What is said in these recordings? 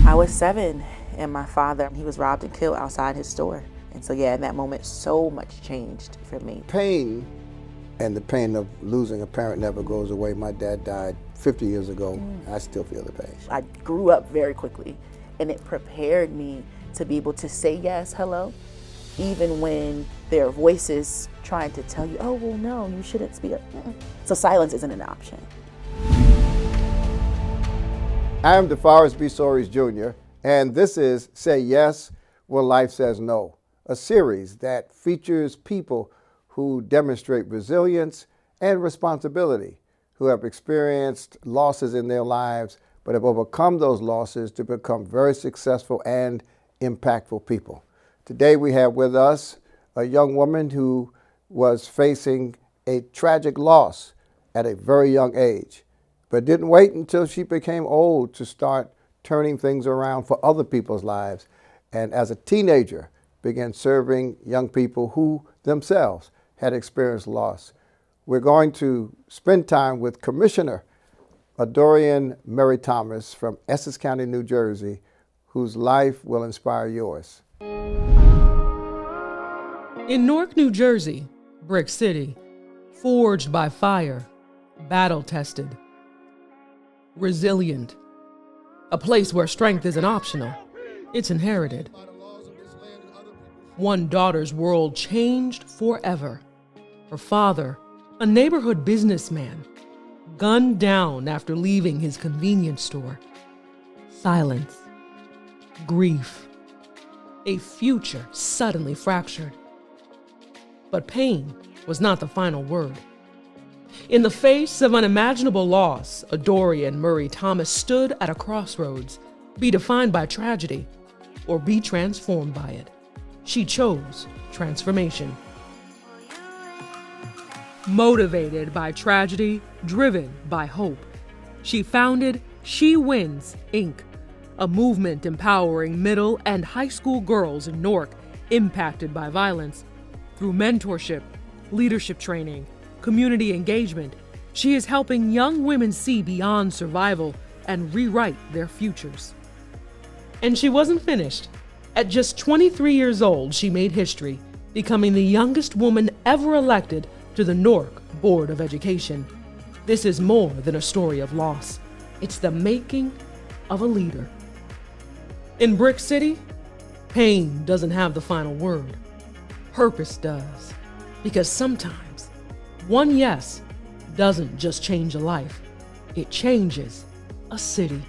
I was 7 and my father, he was robbed and killed outside his store. And so yeah, in that moment, so much changed for me. Pain and the pain of losing a parent never goes away. My dad died 50 years ago. I still feel the pain. I grew up very quickly and it prepared me to be able to say yes, hello, even when there are voices trying to tell you, oh, well, no, you shouldn't speak up. So silence isn't an option. I am DeForest B. Soaries Jr., and this is Say Yes When Life Says No, a series that features people who demonstrate resilience and responsibility, who have experienced losses in their lives, but have overcome those losses to become very successful and impactful people. Today we have with us a young woman who was facing a tragic loss at a very young age, but didn't wait until she became old to start turning things around for other people's lives. And as a teenager, began serving young people who themselves had experienced loss. We're going to spend time with Commissioner Adorian Mary Thomas from Essex County, New Jersey, whose life will inspire yours. In Newark, New Jersey, Brick City, forged by fire, battle-tested, resilient, a place where strength isn't optional, it's inherited. One daughter's world changed forever. Her father, a neighborhood businessman, gunned down after leaving his convenience store. Silence, grief, a future suddenly fractured. But pain was not the final word. In the face of unimaginable loss, Adorian Murray Thomas stood at a crossroads, be defined by tragedy or be transformed by it. She chose transformation. Motivated by tragedy, driven by hope, she founded She Wins, Inc., a movement empowering middle and high school girls in Newark impacted by violence. Through mentorship, leadership training, community engagement, she is helping young women see beyond survival and rewrite their futures. And she wasn't finished. At just 23 years old, she made history, becoming the youngest woman ever elected to the Newark Board of Education. This is more than a story of loss. It's the making of a leader. In Brick City, pain doesn't have the final word. Purpose does. Because sometimes, one yes doesn't just change a life, it changes a city.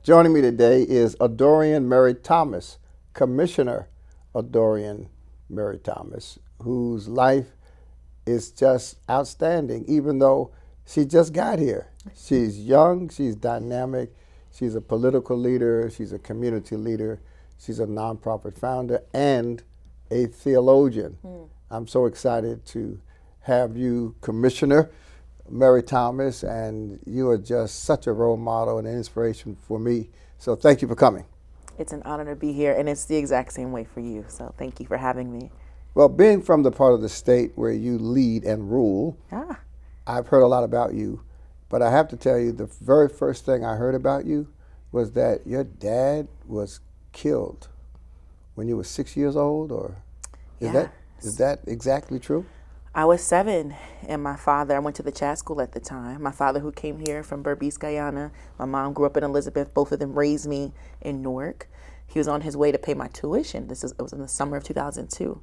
Joining me today is Adorian Mary Thomas, Commissioner Adorian Mary Thomas, whose life is just outstanding, even though she just got here. She's young, she's dynamic, she's a political leader, she's a community leader, she's a nonprofit founder, and a theologian. I'm so excited to have you, Commissioner Mary Thomas, and you are just such a role model and an inspiration for me. So thank you for coming. It's an honor to be here, and it's the exact same way for you. So thank you for having me. Well, being from the part of the state where you lead and rule, I've heard a lot about you, but I have to tell you, the very first thing I heard about you was that your dad was killed when you were 6 years old, or is that exactly true? I was 7 and my father, I went to the Chat School at the time. My father, who came here from Berbice, Guyana. My mom grew up in Elizabeth. Both of them raised me in Newark. He was on his way to pay my tuition. It was in the summer of 2002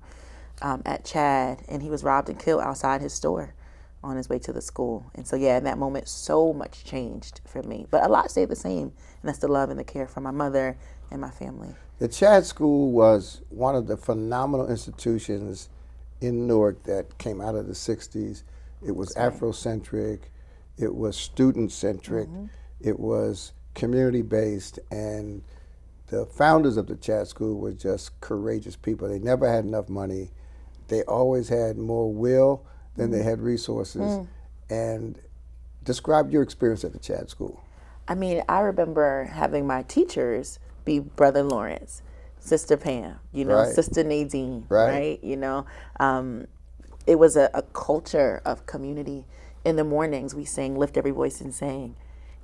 at Chad, and he was robbed and killed outside his store on his way to the school. And so yeah, in that moment, so much changed for me. But a lot stayed the same, and that's the love and the care from my mother and my family. The Chad School was one of the phenomenal institutions in Newark that came out of the 60s. It was Afrocentric, it was student-centric, it was community-based, and the founders of the Chad School were just courageous people. They never had enough money. They always had more will than they had resources. And describe your experience at the Chad School. I mean, I remember having my teachers be Brother Lawrence, Sister Pam, Sister Nadine, right? It was a culture of community. In the mornings, we sang Lift Every Voice and Sang.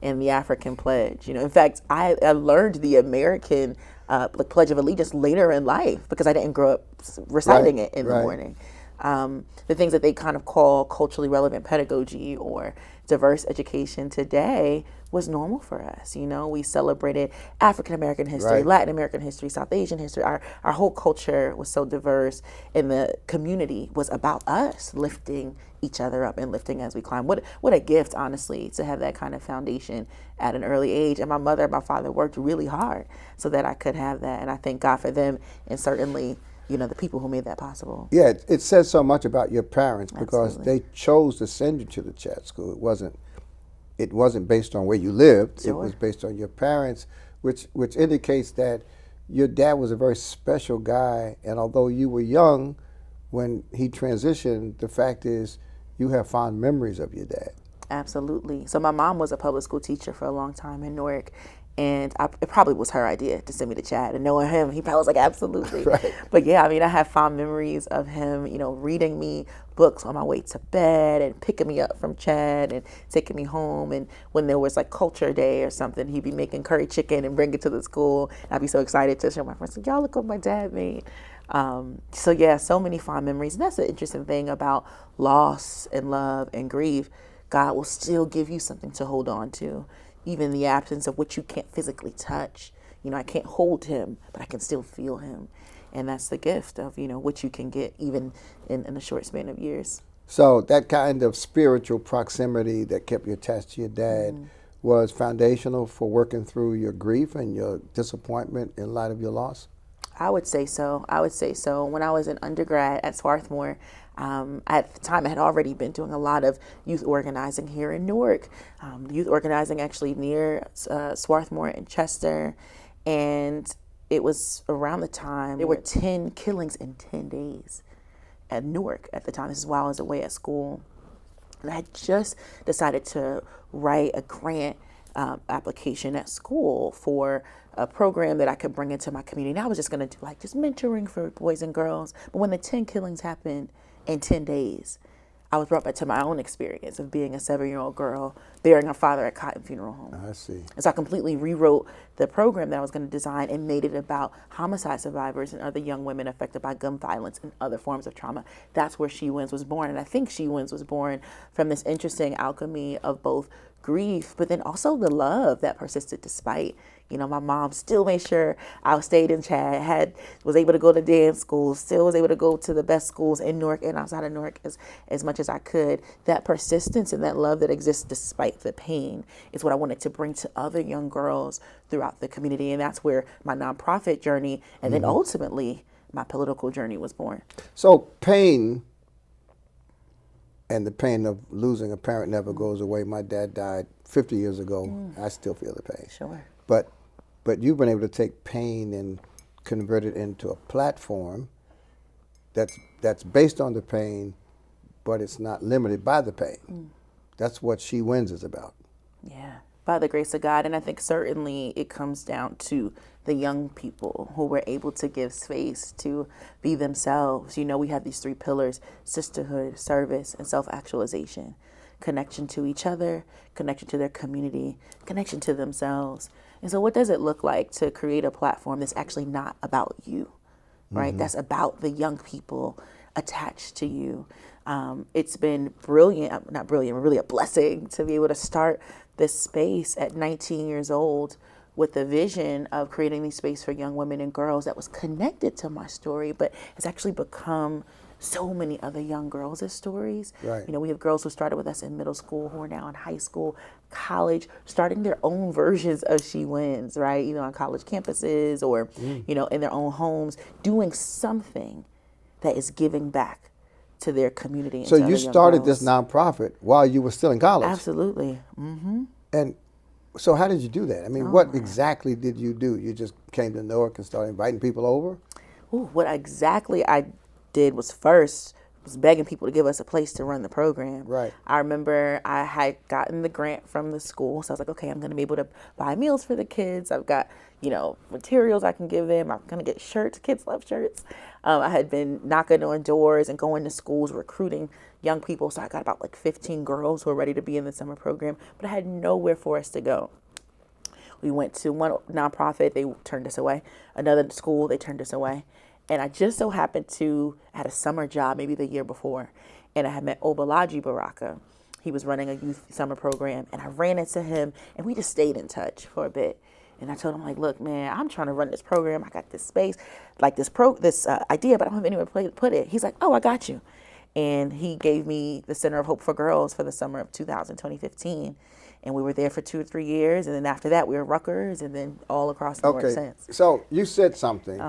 and the African pledge. In fact, I learned the American like Pledge of Allegiance later in life because I didn't grow up reciting it in the morning. The things that they kind of call culturally relevant pedagogy or diverse education today was normal for us. We celebrated African American history, Latin American history, South Asian history. Our whole culture was so diverse, and the community was about us lifting each other up and lifting as we climb. What a gift, honestly, to have that kind of foundation at an early age. And my mother and my father worked really hard so that I could have that. And I thank God for them, and certainly, the people who made that possible. Yeah, it says so much about your parents because Absolutely. they chose to send you to the chat school. It wasn't based on where you lived. Sure. It was based on your parents, which indicates that your dad was a very special guy. And although you were young when he transitioned, the fact is you have fond memories of your dad. Absolutely. So my mom was a public school teacher for a long time in Newark, and it probably was her idea to send me to Chad. And knowing him, he probably was like, absolutely. Right. But yeah, I have fond memories of him, reading me books on my way to bed and picking me up from Chad and taking me home. And when there was like culture day or something, he'd be making curry chicken and bring it to the school. And I'd be so excited to show my friends, like, y'all look what my dad made. So yeah, so many fond memories. And that's the interesting thing about loss and love and grief. God will still give you something to hold on to, even in the absence of what you can't physically touch. I can't hold him, but I can still feel him. And that's the gift of, what you can get even in a short span of years. So that kind of spiritual proximity that kept you attached to your dad was foundational for working through your grief and your disappointment in light of your loss? I would say so. When I was an undergrad at Swarthmore, at the time I had already been doing a lot of youth organizing here in Newark, youth organizing actually near Swarthmore and Chester. And it was around the time there were 10 killings in 10 days at Newark at the time. This is while I was away at school. And I had just decided to write a grant application at school for a program that I could bring into my community. And I was just going to do just mentoring for boys and girls. But when the 10 killings happened in 10 days, I was brought back to my own experience of being a 7-year-old girl burying her father at Cotton Funeral Home. I see. And so I completely rewrote the program that I was going to design and made it about homicide survivors and other young women affected by gun violence and other forms of trauma. That's where She Wins was born. And I think She Wins was born from this interesting alchemy of both grief, but then also the love that persisted despite. My mom still made sure I stayed in Chad, was able to go to dance schools, still was able to go to the best schools in Newark and outside of Newark as much as I could. That persistence and that love that exists despite the pain is what I wanted to bring to other young girls throughout the community. And that's where my nonprofit journey and then ultimately my political journey was born. So pain and the pain of losing a parent never goes away. My dad died 50 years ago. I still feel the pain. Sure. But you've been able to take pain and convert it into a platform that's based on the pain, but it's not limited by the pain. That's what She Wins is about. Yeah, by the grace of God. And I think certainly it comes down to the young people who were able to give space to be themselves. We have these 3 pillars: sisterhood, service, and self-actualization. Connection to each other, connection to their community, connection to themselves. And so what does it look like to create a platform that's actually not about you, right? That's about the young people attached to you. It's been brilliant, not brilliant, but really a blessing to be able to start this space at 19 years old with the vision of creating these space for young women and girls that was connected to my story, but has actually become so many other young girls' stories. Right. We have girls who started with us in middle school, who are now in high school, college, starting their own versions of She Wins, right? On college campuses or, in their own homes, doing something that is giving back to their community. And So to other you young started girls. this nonprofit while you were still in college. Absolutely. And so how did you do that? I mean, what exactly did you do? You just came to Newark and started inviting people over? What exactly I did was first was begging people to give us a place to run the program. Right. I remember I had gotten the grant from the school, so I was like, okay, I'm going to be able to buy meals for the kids. I've got, materials I can give them. I'm going to get shirts. Kids love shirts. I had been knocking on doors and going to schools, recruiting young people. So I got about like 15 girls who were ready to be in the summer program, but I had nowhere for us to go. We went to one nonprofit, they turned us away. Another school, they turned us away. And I just so happened to had a summer job maybe the year before, and I had met Obalaji Baraka. He was running a youth summer program, and I ran into him, and we just stayed in touch for a bit. And I told him, like, look, man, I'm trying to run this program. I got this space, like this idea, but I don't have anywhere to put it. He's like, oh, I got you. And he gave me the Center of Hope for Girls for the summer of 2015. And we were there for 2 or 3 years. And then after that, we were Rutgers and then all across the North since. So you said something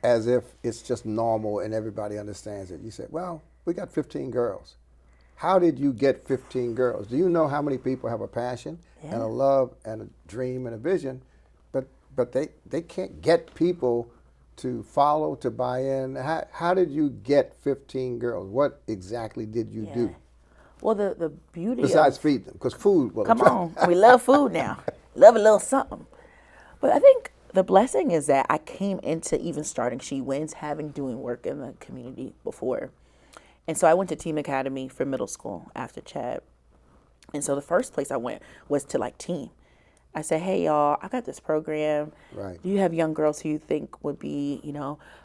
as if it's just normal and everybody understands it. You said, well, we got 15 girls. How did you get 15 girls? Do you know how many people have a passion and a love and a dream and a vision, but they can't get people to follow, to buy in? How did you get 15 girls? What exactly did you do? Well, the beauty besides feed them, because food will come on, we love food now. Love a little something. But I think the blessing is that I came into even starting She Wins doing work in the community before. And so I went to Team Academy for middle school after Chad. And so the first place I went was to Team. I said, hey, y'all, I got this program. Right. Do you have young girls who you think would be,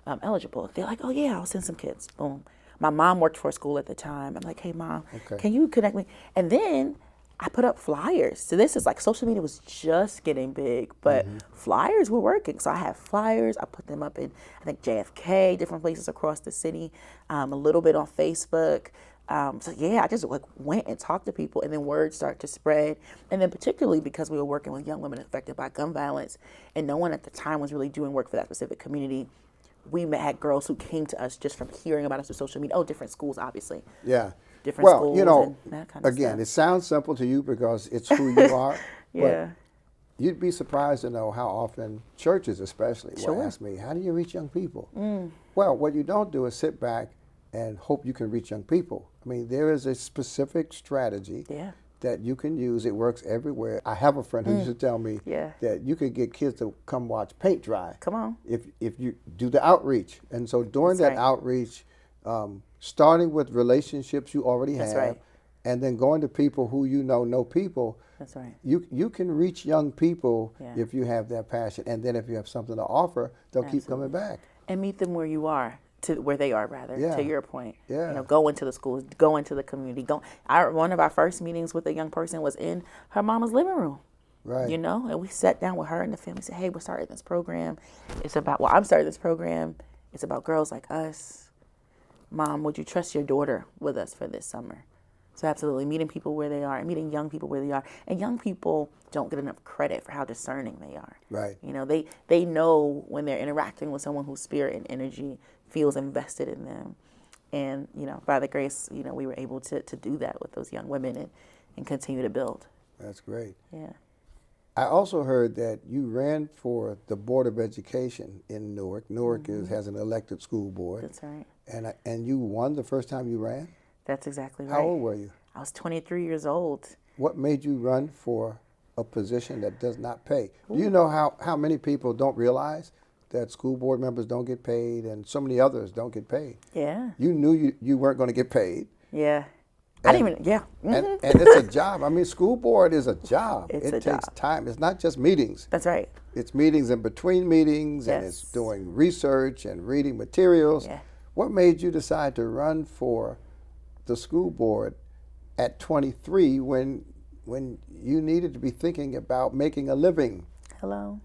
eligible? They're like, oh, yeah, I'll send some kids. Boom. My mom worked for a school at the time. I'm like, hey, Mom, can you connect me? And then I put up flyers. So this is social media was just getting big, but flyers were working. So I have flyers. I put them up in, I think, JFK, different places across the city, a little bit on Facebook. I just went and talked to people, and then word started to spread. And then particularly because we were working with young women affected by gun violence, and no one at the time was really doing work for that specific community, we had girls who came to us just from hearing about us through social media. Oh, different schools, obviously. Yeah. Different schools and that kind of again, stuff. It sounds simple to you because it's who you are. Yeah. But you'd be surprised to know how often churches especially will ask me, how do you reach young people? Well, what you don't do is sit back and hope you can reach young people. I mean, there is a specific strategy that you can use. It works everywhere. I have a friend who used to tell me that you could get kids to come watch paint dry. Come on. If you do the outreach. And so during that outreach, starting with relationships you already have, and then going to people who know people. That's right. You can reach young people if you have that passion. And then if you have something to offer, they'll keep coming back. And meet them where you are. To where they are, rather, to your point. Yeah. Go into the schools, go into the community. One of our first meetings with a young person was in her mama's living room. Right. And we sat down with her and the family and said, hey, we're starting this program. I'm starting this program. It's about girls like us. Mom, would you trust your daughter with us for this summer? So absolutely, meeting people where they are and meeting young people where they are. And young people don't get enough credit for how discerning they are. Right. They know when they're interacting with someone whose spirit and energy feels invested in them. And, by the grace, we were able to do that with those young women and continue to build. That's great. Yeah. I also heard that you ran for the Board of Education in Newark. Newark has an elected school board. That's right. And you won the first time you ran? That's exactly right. How old were you? I was 23 years old. What made you run for a position that does not pay? Do you know how many people don't realize that school board members don't get paid and so many others don't get paid? Yeah. You knew you weren't going to get paid. Yeah. I didn't even, And it's a job. I mean, school board is a job. It takes time. It's not just meetings. That's right. It's meetings in between meetings, and it's doing research and reading materials. Yeah. What made you decide to run for the school board at 23 when you needed to be thinking about making a living? Hello.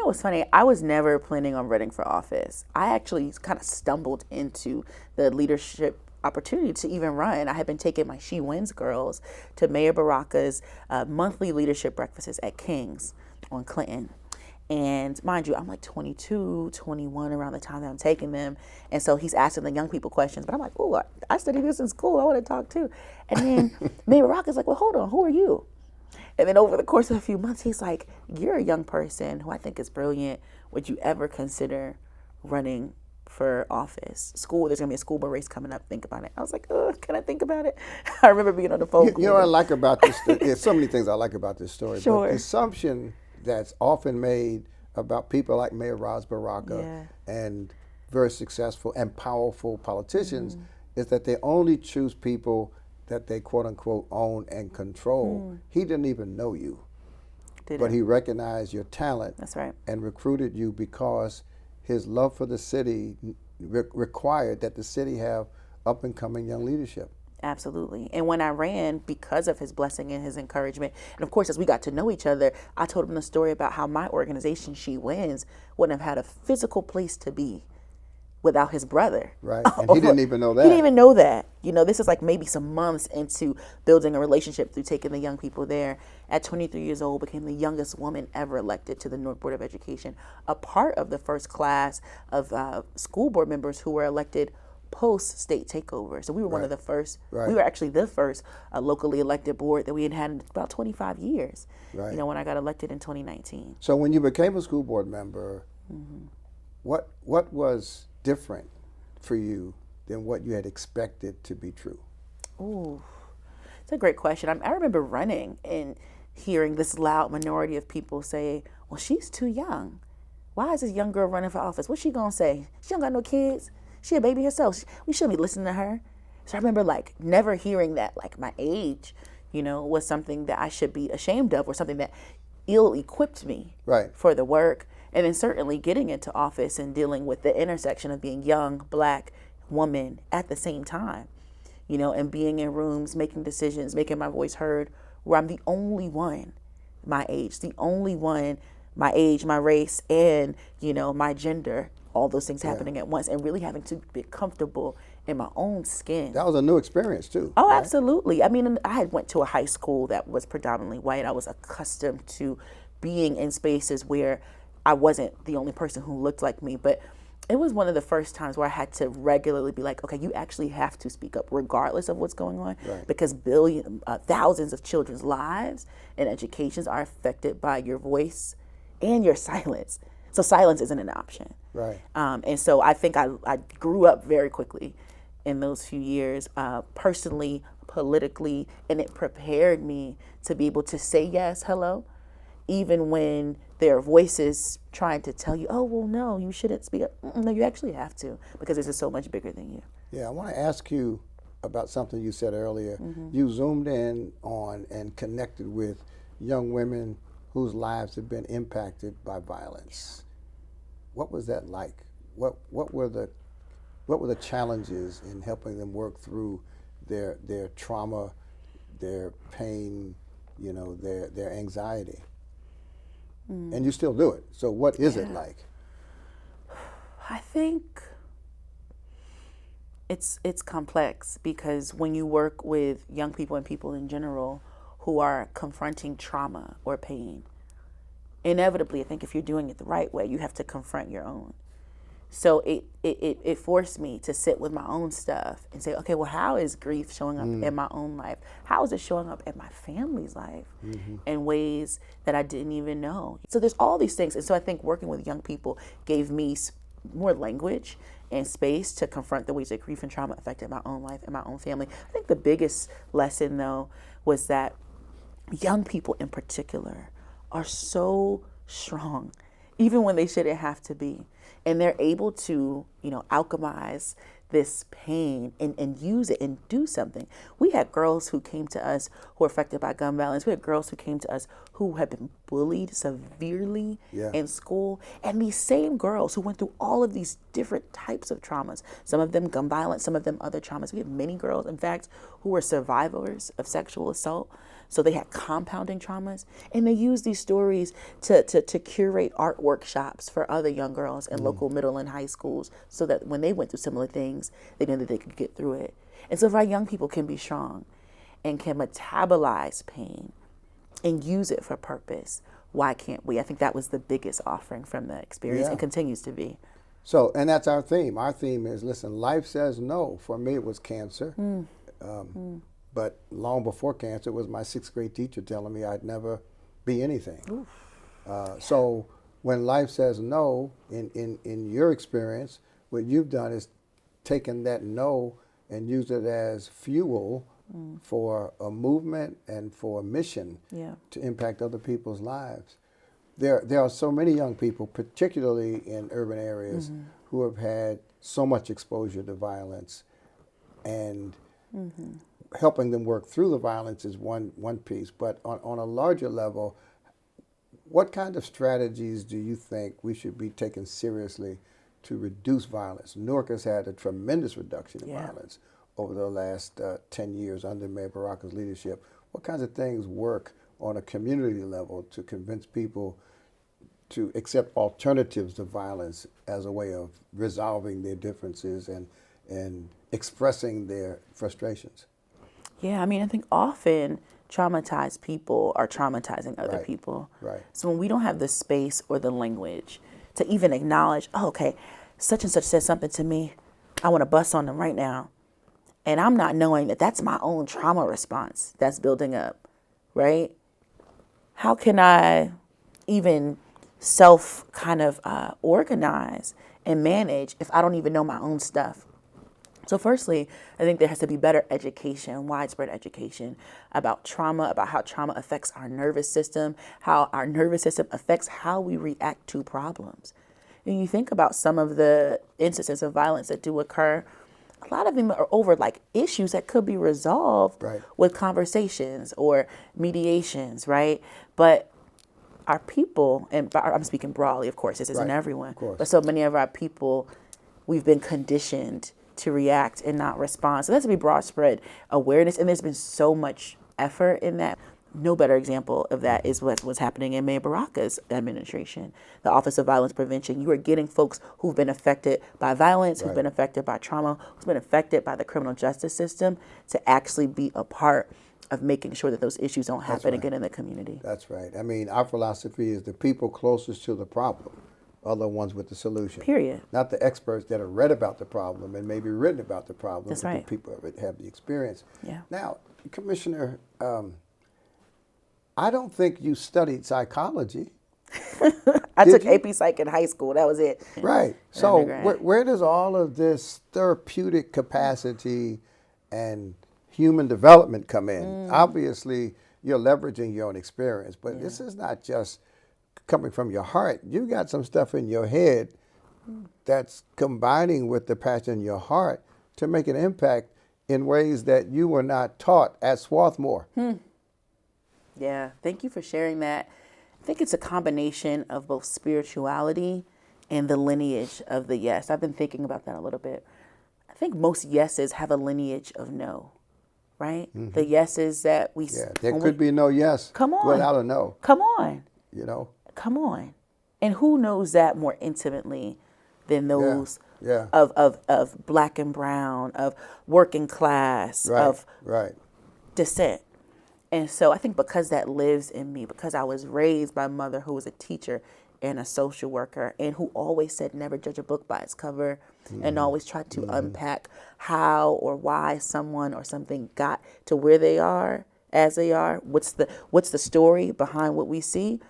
What's funny? I was never planning on running for office. I actually kind of stumbled into the leadership opportunity to even run. I had been taking my She Wins girls to Mayor Baraka's monthly leadership breakfasts at King's on Clinton. And mind you, I'm like 22, 21 around the time that I'm taking them. And so he's asking the young people questions. But I'm like, oh, I studied this in school. I want to talk too. And then Mayor Baraka's like, well, hold on. Who are you? And then over the course of a few months, he's like, you're a young person who I think is brilliant. Would you ever consider running for office. There's gonna be a school board race coming up. Think about it. I was like, can I think about it? I remember being on the phone. You know what I like about this? There's so many things I like about this story. Sure. But the assumption that's often made about people like Mayor Ras Baraka Yeah. and very successful and powerful politicians is that they only choose people that they quote unquote own and control. He didn't even know you, but he recognized your talent. That's right. And recruited you because his love for the city required that the city have up and coming young leadership. Absolutely. And when I ran, because of his blessing and his encouragement, and of course, as we got to know each other, I told him the story about how my organization, She Wins, wouldn't have had a physical place to be without his brother. Right. And he didn't even know that. He didn't even know that. You know, this is like maybe some months into building a relationship through taking the young people there. At 23 years old, became the youngest woman ever elected to the Newark Board of Education, a part of the first class of school board members who were elected post-state takeover. So we were one of the first, we were actually the first locally elected board that we had in about 25 years, you know, when I got elected in 2019. So when you became a school board member, what was different for you than what you had expected to be true? Ooh, it's a great question. I remember running and hearing this loud minority of people say, well, she's too young. Why is this young girl running for office? What's she gonna say? She don't got no kids. She a baby herself. We shouldn't be listening to her. So I remember like never hearing that, like my age, you know, was something that I should be ashamed of or something that ill-equipped me for the work. And then certainly getting into office and dealing with the intersection of being young, Black woman at the same time, you know, and being in rooms, making decisions, making my voice heard, where I'm the only one my age, the only one my age, my race, and, you know, my gender, all those things happening at once, and really having to be comfortable in my own skin. That was a new experience too. Oh, right? Absolutely. I mean, I had went to a high school that was predominantly white. I was accustomed to being in spaces where I wasn't the only person who looked like me, but it was one of the first times where I had to regularly be like, okay, you actually have to speak up regardless of what's going on, because thousands of children's lives and educations are affected by your voice and your silence. So silence isn't an option. Right. And so I think I grew up very quickly in those few years, personally, politically, and it prepared me to be able to say yes, hello, even when there are voices trying to tell you, oh, well, no, you shouldn't speak up. No, you actually have to, because this is so much bigger than you. Yeah, I want to ask you about something you said earlier. You zoomed in on and connected with young women whose lives have been impacted by violence. What was that like? What were the challenges in helping them work through their trauma, their pain, you know, their anxiety? And you still do it. So what is it like? I think it's complex, because when you work with young people and people in general who are confronting trauma or pain, inevitably, I think if you're doing it the right way, you have to confront your own. So it forced me to sit with my own stuff and say, okay, well, how is grief showing up in my own life? How is it showing up in my family's life in ways that I didn't even know? So there's all these things. And so I think working with young people gave me more language and space to confront the ways that grief and trauma affected my own life and my own family. I think the biggest lesson, though, was that young people in particular are so strong, even when they shouldn't have to be. And they're able to, you know, alchemize this pain and use it and do something. We had girls who came to us who were affected by gun violence. We had girls who came to us who had been bullied severely in school. And these same girls who went through all of these different types of traumas, some of them gun violence, some of them other traumas. We had many girls, in fact, who were survivors of sexual assault. So they had compounding traumas, and they used these stories to curate art workshops for other young girls in local middle and high schools, so that when they went through similar things, they knew that they could get through it. And so if our young people can be strong and can metabolize pain and use it for purpose, why can't we? I think that was the biggest offering from the experience and continues to be. So, and that's our theme. Our theme is, listen, life says no. For me, it was cancer. But long before cancer, it was my 6th grade teacher telling me I'd never be anything. So when life says no, in your experience, what you've done is taken that no and used it as fuel for a movement and for a mission Yeah. to impact other people's lives. There are so many young people, particularly in urban areas, who have had so much exposure to violence, and helping them work through the violence is one piece. But on a larger level, what kind of strategies do you think we should be taking seriously to reduce violence? Newark has had a tremendous reduction in violence over the last 10 years under Mayor Baraka's leadership. What kinds of things work on a community level to convince people to accept alternatives to violence as a way of resolving their differences and expressing their frustrations? Yeah, I mean, I think often traumatized people are traumatizing other people. Right. So when we don't have the space or the language to even acknowledge, oh, okay, such and such said something to me, I want to bust on them right now. And I'm not knowing that that's my own trauma response that's building up, right? How can I even self kind of organize and manage if I don't even know my own stuff? So firstly, I think there has to be better education, widespread education about trauma, about how trauma affects our nervous system, how our nervous system affects how we react to problems. And you think about some of the instances of violence that do occur, a lot of them are over like issues that could be resolved with conversations or mediations, right? But our people, and I'm speaking broadly, of course, this isn't everyone, but so many of our people, we've been conditioned to react and not respond. So that's to be broad spread awareness, and there's been so much effort in that. No better example of that is what's happening in Mayor Baraka's administration, the Office of Violence Prevention. You are getting folks who've been affected by violence, who've been affected by trauma, who've been affected by the criminal justice system to actually be a part of making sure that those issues don't happen again in the community. That's right. I mean, our philosophy is the people closest to the problem are the ones with the solution. Period. Not the experts that have read about the problem and maybe written about the problem. That's but right. The people that have the experience. Yeah. Now, Commissioner, I don't think you studied psychology. I took you? AP Psych in high school. That was it. Right. So Undergrad. where does all of this therapeutic capacity and human development come in? Obviously, you're leveraging your own experience, but this is not just coming from your heart. You got some stuff in your head that's combining with the passion in your heart to make an impact in ways that you were not taught at Swarthmore. Yeah, thank you for sharing that. I think it's a combination of both spirituality and the lineage of the yes. I've been thinking about that a little bit. I think most yeses have a lineage of no, right? The yeses that we... Yeah, there could be no yes without a no. Come on. You know? Come on. And who knows that more intimately than those of black and brown, of working class, of descent. And so I think because that lives in me, because I was raised by a mother who was a teacher and a social worker and who always said never judge a book by its cover and always tried to unpack how or why someone or something got to where they are as they are, what's the story behind what we see.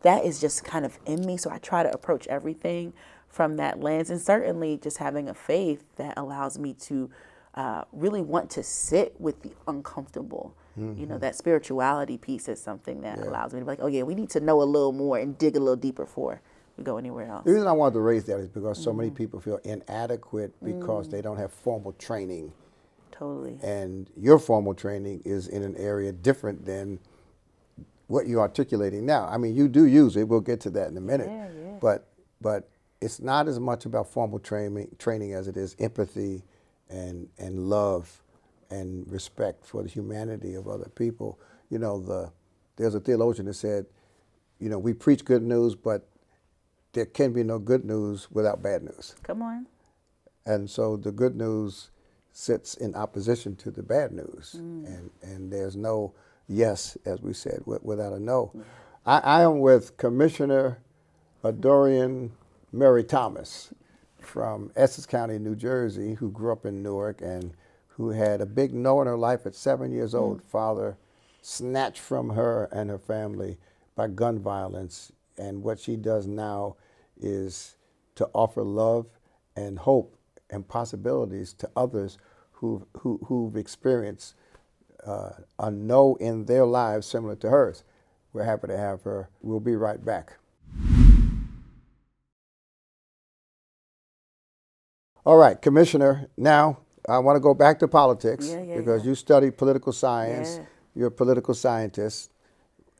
That is just kind of in me. So I try to approach everything from that lens, and certainly just having a faith that allows me to really want to sit with the uncomfortable. You know, that spirituality piece is something that allows me to be like, oh yeah, we need to know a little more and dig a little deeper before we go anywhere else. The reason I wanted to raise that is because so many people feel inadequate because they don't have formal training. Totally. And your formal training is in an area different than what you're articulating now. I mean, you do use it. We'll get to that in a minute. But it's not as much about formal training as it is empathy and love and respect for the humanity of other people. You know, there's a theologian that said, you know, we preach good news, but there can be no good news without bad news. Come on. And so the good news sits in opposition to the bad news. And there's no yes, as we said, without a no. I am with Commissioner Dorian Mary Thomas from Essex County, New Jersey, who grew up in Newark and who had a big no in her life at 7 years old. Father snatched from her and her family by gun violence. And what she does now is to offer love and hope and possibilities to others who've experienced a no in their lives similar to hers. We're happy to have her. We'll be right back. All right, Commissioner, now I want to go back to politics because you study political science. Yeah. You're a political scientist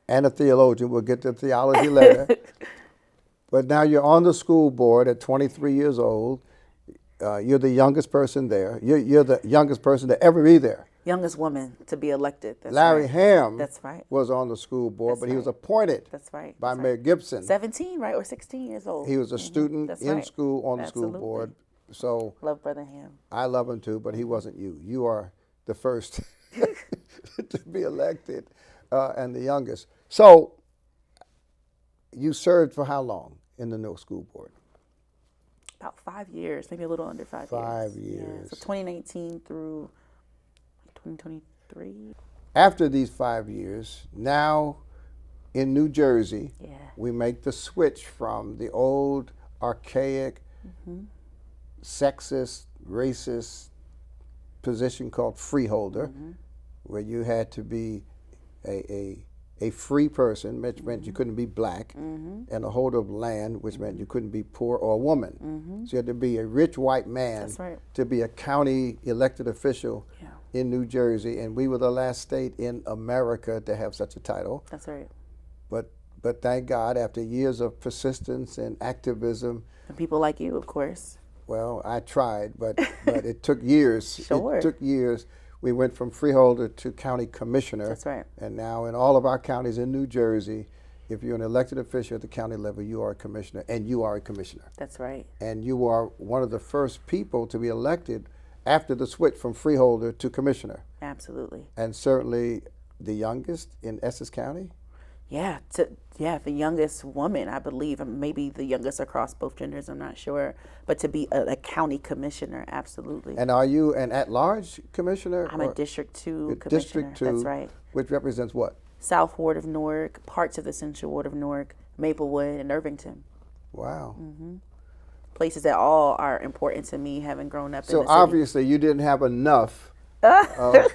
and a theologian. We'll get to theology later. But now you're on the school board at 23 years old. You're the youngest person there. You're the youngest person to ever be there. Youngest woman to be elected. That's Larry right. Ham That's right. was on the school board, That's but he was right. appointed That's right. by That's Mayor right. Gibson. 17, right? Or 16 years old. He was a student That's in right. school on the Absolutely. school board. So Love Brother Ham. I love him too, but he wasn't you. You are the first to be elected and the youngest. So you served for how long in the Newark School Board? About 5 years, maybe a little under 5 years. 5 Yeah. years. So 2019 through 2023. After these 5 years, now in New Jersey, Yeah. we make the switch from the old, archaic, sexist, racist position called freeholder, where you had to be a free person, which meant you couldn't be black, and a holder of land, which meant you couldn't be poor or a woman. So you had to be a rich white man That's right. to be a county elected official Yeah. in New Jersey, and we were the last state in America to have such a title. That's right. But thank God, after years of persistence and activism, And people like you, of course. well, I tried, but it took years. Sure. It took years. We went from freeholder to county commissioner. That's right. And now in all of our counties in New Jersey, if you're an elected official at the county level, you are a commissioner, and you are a commissioner. That's right. And you are one of the first people to be elected after the switch from freeholder to commissioner. Absolutely. And certainly the youngest in Essex County. Yeah, the youngest woman, I believe, and maybe the youngest across both genders, I'm not sure, but to be a county commissioner, absolutely. And are you an at-large commissioner? I'm a District 2 a commissioner. District 2, That's right. which represents what? South Ward of Newark, parts of the Central Ward of Newark, Maplewood, and Irvington. Wow. Places that all are important to me, having grown up in the So city. obviously you didn't have enough of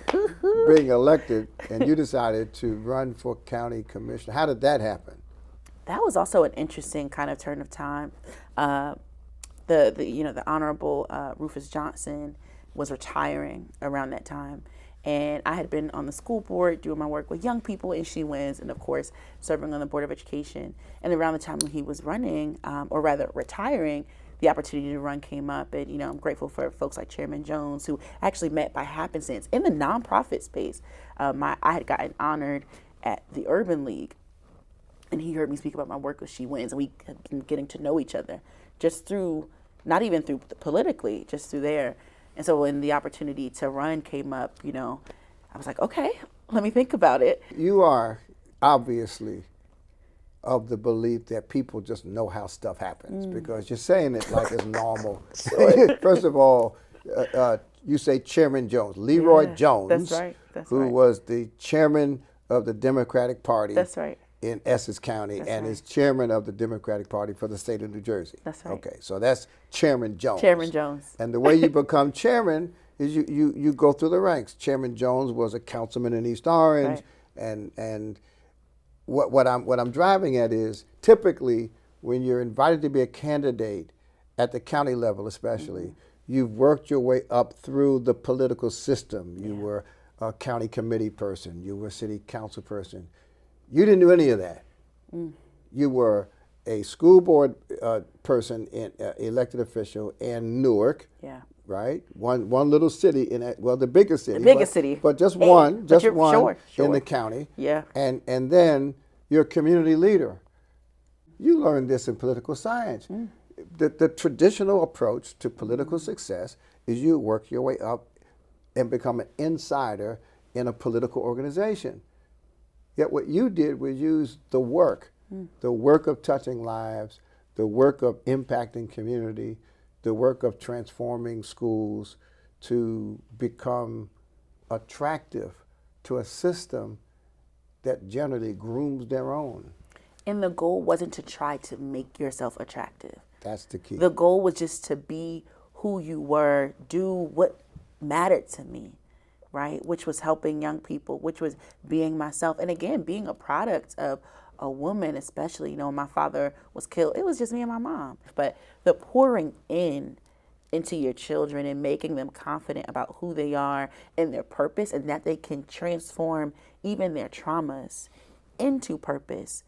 being elected, and you decided to run for county commissioner. How did that happen? That was also an interesting kind of turn of time. The Honorable Rufus Johnson was retiring around that time, and I had been on the school board doing my work with young people in She Wins, and of course serving on the Board of Education. And around the time when he was running, or rather retiring, the opportunity to run came up, and I'm grateful for folks like Chairman Jones, who actually met by happenstance in the nonprofit space. I had gotten honored at the Urban League, and he heard me speak about my work with She Wins, and we had been getting to know each other just through, not even through politically, just through there. And so when the opportunity to run came up, I was like, okay, let me think about it. You are obviously of the belief that people just know how stuff happens, because you're saying it like it's normal. First of all, you say Chairman Jones, Leroy Jones, That's right. That's who right. was the chairman of the Democratic Party. That's right. In Essex County, That's and right. is chairman of the Democratic Party for the state of New Jersey. That's right. Okay, so that's Chairman Jones. Chairman Jones. And the way you become chairman is you go through the ranks. Chairman Jones was a councilman in East Orange, Right. and what I'm driving at is typically when you're invited to be a candidate at the county level, especially, you've worked your way up through the political system. You were a county committee person. You were a city council person. You didn't do any of that. You were a school board person, elected official in Newark. Yeah. Right, one little city in the biggest city. The biggest city. but just Yeah, one, but just you're- one sure. in the county. Yeah. And then you're a community leader. You learned this in political science. The traditional approach to political success is you work your way up and become an insider in a political organization. Yet what you did was use the work of touching lives, the work of impacting community, the work of transforming schools to become attractive to a system that generally grooms their own. And the goal wasn't to try to make yourself attractive. That's the key. The goal was just to be who you were, do what mattered to me, right? Which was helping young people, which was being myself. And again, being a product of a woman, especially, when my father was killed, it was just me and my mom. But the pouring into your children and making them confident about who they are and their purpose, and that they can transform even their traumas into purpose.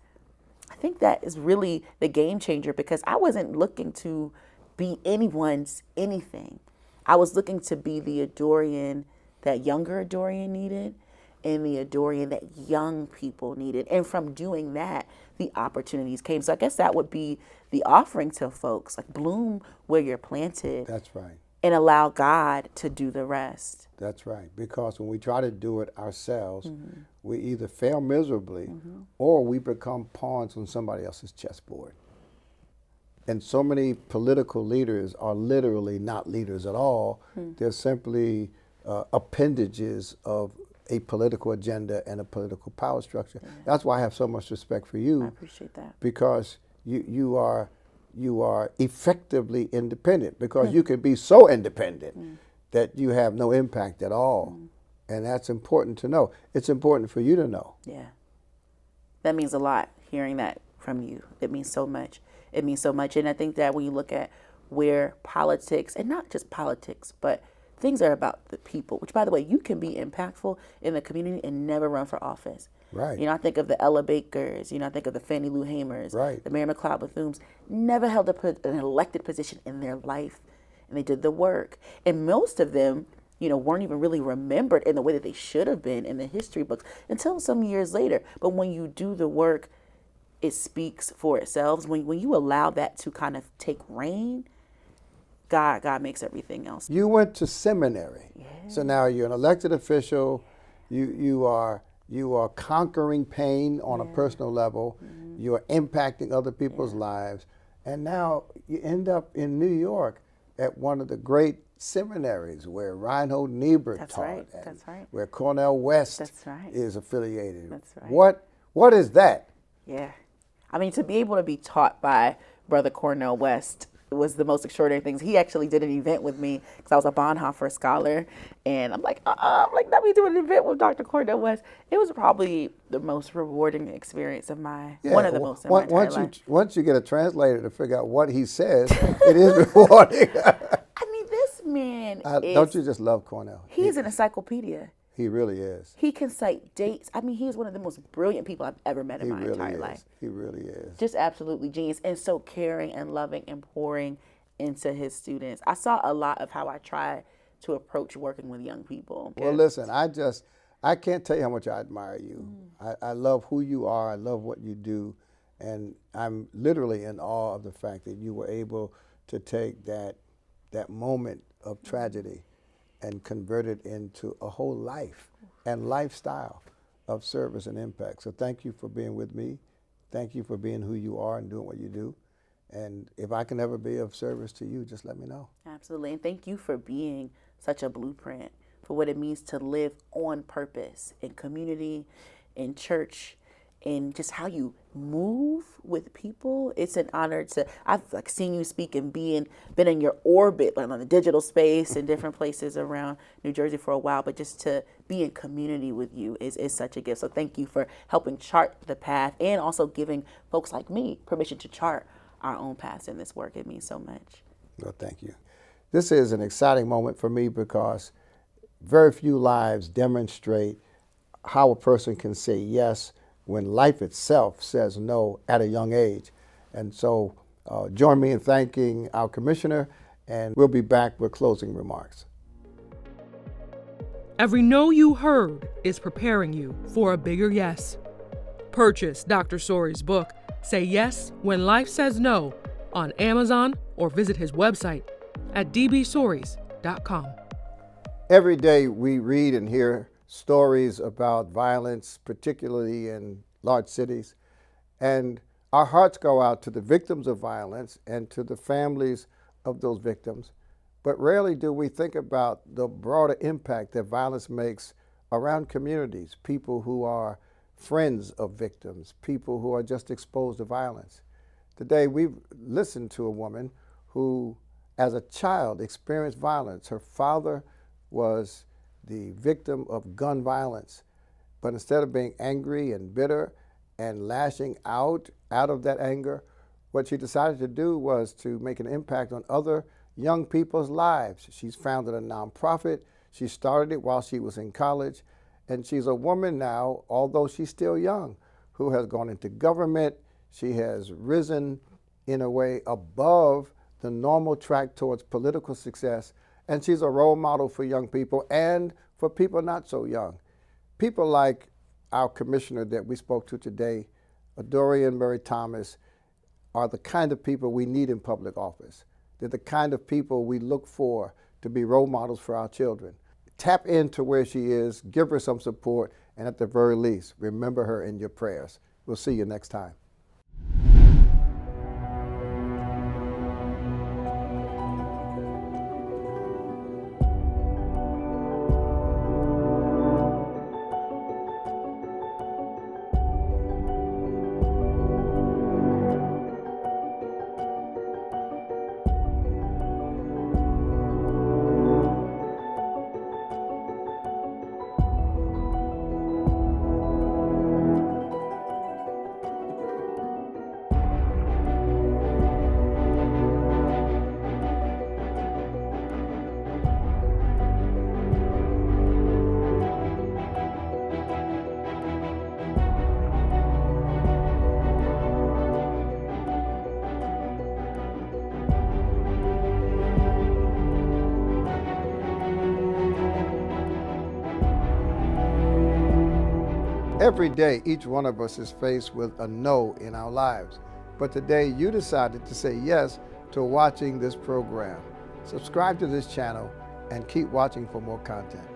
I think that is really the game changer, because I wasn't looking to be anyone's anything. I was looking to be the Adorian that younger Adorian needed, and the Adorian that young people needed. And from doing that, the opportunities came. So I guess that would be the offering to folks, like bloom where you're planted. That's right. And allow God to do the rest. That's right. Because when we try to do it ourselves, we either fail miserably or we become pawns on somebody else's chessboard. And so many political leaders are literally not leaders at all. They're simply appendages of a political agenda and a political power structure. Yeah. That's why I have so much respect for you. I appreciate that. Because you are effectively independent, because you can be so independent that you have no impact at all. And that's important to know. It's important for you to know. Yeah. That means a lot, hearing that from you. It means so much. It means so much. And I think that when you look at where politics, and not just politics, but things are about the people, which, by the way, you can be impactful in the community and never run for office. Right. I think of the Ella Bakers, I think of the Fannie Lou Hamers, right. the Mary McLeod Bethunes, never held an elected position in their life, and they did the work. And most of them, weren't even really remembered in the way that they should have been in the history books until some years later. But when you do the work, it speaks for itself. When you allow that to kind of take reign, God makes everything else. You went to seminary, so now you're an elected official. You are conquering pain on a personal level. You are impacting other people's lives, and now you end up in New York at one of the great seminaries where Reinhold Niebuhr taught, right. That's right. Where Cornel West That's right. is affiliated. That's right. What is that? Yeah, to be able to be taught by Brother Cornel West was the most extraordinary things. He actually did an event with me because I was a Bonhoeffer scholar, and I'm like, let me do an event with Dr. Cornel West. It was probably the most rewarding experience of one of the most in my entire life. Once you get a translator to figure out what he says, it is rewarding. This man don't you just love Cornel? He's an encyclopedia. He really is. He can cite dates. He is one of the most brilliant people I've ever met in my entire life. He really is. Just absolutely genius, and so caring and loving and pouring into his students. I saw a lot of how I try to approach working with young people. Well, listen, I can't tell you how much I admire you. I love who you are. I love what you do. And I'm literally in awe of the fact that you were able to take that moment of tragedy and convert it into a whole life and lifestyle of service and impact. So thank you for being with me. Thank you for being who you are and doing what you do. And if I can ever be of service to you, just let me know. Absolutely. And thank you for being such a blueprint for what it means to live on purpose in community, in church, and just how you move with people. It's an honor I've seen you speak and been in your orbit, on the digital space and different places around New Jersey for a while, but just to be in community with you is such a gift. So thank you for helping chart the path, and also giving folks like me permission to chart our own paths in this work. It means so much. Well, thank you. This is an exciting moment for me because very few lives demonstrate how a person can say yes when life itself says no at a young age. And so join me in thanking our commissioner, and we'll be back with closing remarks. Every no you heard is preparing you for a bigger yes. Purchase Dr. Soaries' book, Say Yes When Life Says No, on Amazon, or visit his website at dbsoaries.com. Every day we read and hear stories about violence, particularly in large cities, and our hearts go out to the victims of violence and to the families of those victims. But rarely do we think about the broader impact that violence makes around communities, people who are friends of victims, people who are just exposed to violence. Today, we've listened to a woman who, as a child, experienced violence. Her father was the victim of gun violence. But instead of being angry and bitter and lashing out of that anger, what she decided to do was to make an impact on other young people's lives. She's founded a nonprofit. She started it while she was in college. And she's a woman now, although she's still young, who has gone into government. She has risen in a way above the normal track towards political success. And she's a role model for young people and for people not so young. People like our commissioner that we spoke to today, Dorian Murray Thomas, are the kind of people we need in public office. They're the kind of people we look for to be role models for our children. Tap into where she is, give her some support, and at the very least, remember her in your prayers. We'll see you next time. Every day, each one of us is faced with a no in our lives. But today, you decided to say yes to watching this program. Subscribe to this channel and keep watching for more content.